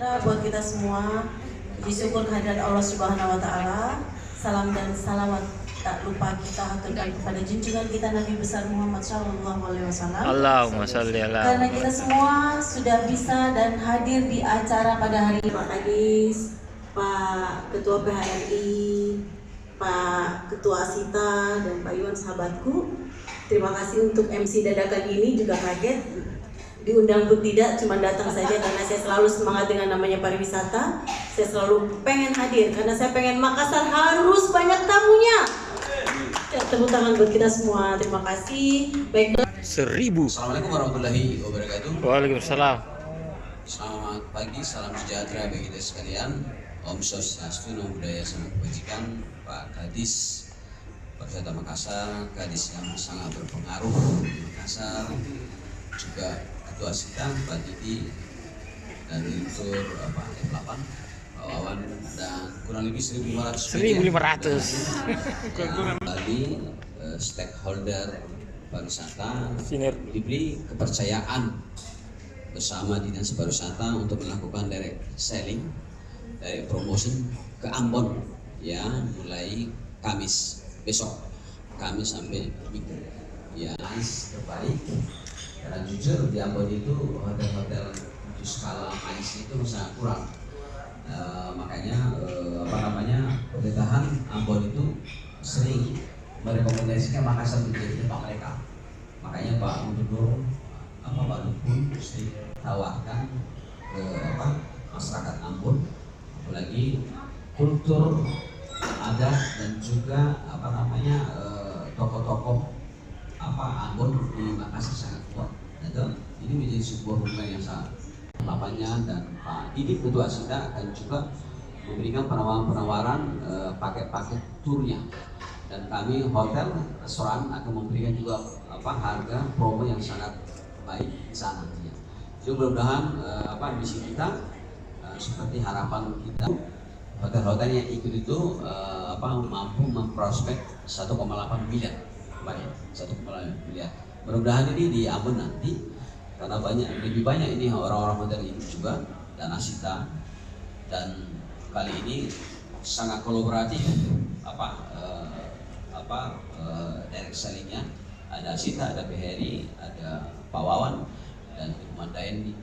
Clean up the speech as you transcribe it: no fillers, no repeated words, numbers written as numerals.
sejahtera buat kita semua. Puji syukur kehadirat Allah Subhanahu wa taala. Salam dan salawat tak lupa kita haturkan kepada junjungan kita Nabi besar Muhammad sallallahu alaihi wasallam. Allahumma sholli ala. Karena kita semua sudah bisa dan hadir di acara pada hari ini, Pak Kadis, Pak Ketua PHRI, Pak Ketua Asita, dan Pak Iwan sahabatku. Terima kasih untuk MC dadakan ini, juga kaget diundang pun tidak, cuma datang saja karena saya selalu semangat dengan namanya pariwisata. Saya selalu pengen hadir karena saya pengen Makassar harus banyak tamunya. Tepuk tangan buat kita semua. Terima kasih. Baik. 1000. Assalamualaikum warahmatullahi wabarakatuh. Waalaikumsalam. Selamat pagi, salam sejahtera bagi kita sekalian. Om Swastiastu, Namo Buddhaya, Salam Kebajikan. Pak Kadis Pariwisata Makassar, Kadis yang sangat berpengaruh di Makassar, juga Ketua Asita Pak Didi, dan Direktur F8 Pak Wawan, dan kurang lebih 1.500 kali stakeholder pariwisata diberi kepercayaan bersama Dinas Pariwisata untuk melakukan direct selling, direct promotion ke Ambon ya, mulai Kamis besok, Kamis sampai Minggu ya. Terbaik karena jujur di Ambon itu hotel-hotel di skala AIS itu sangat kurang. Makanya pemerintahan Ambon itu sering merekomendasikan Makassar menjadi tempat mereka. Makanya Pak Gubernur Pak Lukun mesti tawarkan ke masyarakat Ambon, apalagi kultur adat dan juga tokoh-tokoh Ambon di Makassar sangat kuat. Ini menjadi sebuah hubungan yang sangat lapanya, dan Pak Didi Ketua Asita akan juga memberikan penawaran paket-paket turnya, dan kami hotel restoran akan memberikan juga harga promo yang sangat baik di sana. Jadi mudah-mudahan misi kita seperti harapan kita, hotel-hotel yang ikut itu mampu memprospek 1,8 miliar, 1,8 miliar. Mudah-mudahan ini di Ambon nanti, karena lebih banyak ini orang-orang hotel ini juga, dan Asita, dan kali ini sangat kolaboratif direct sellingnya. Ada Asita, ada PHRI, ada Pak Wawan, dan Pemandayan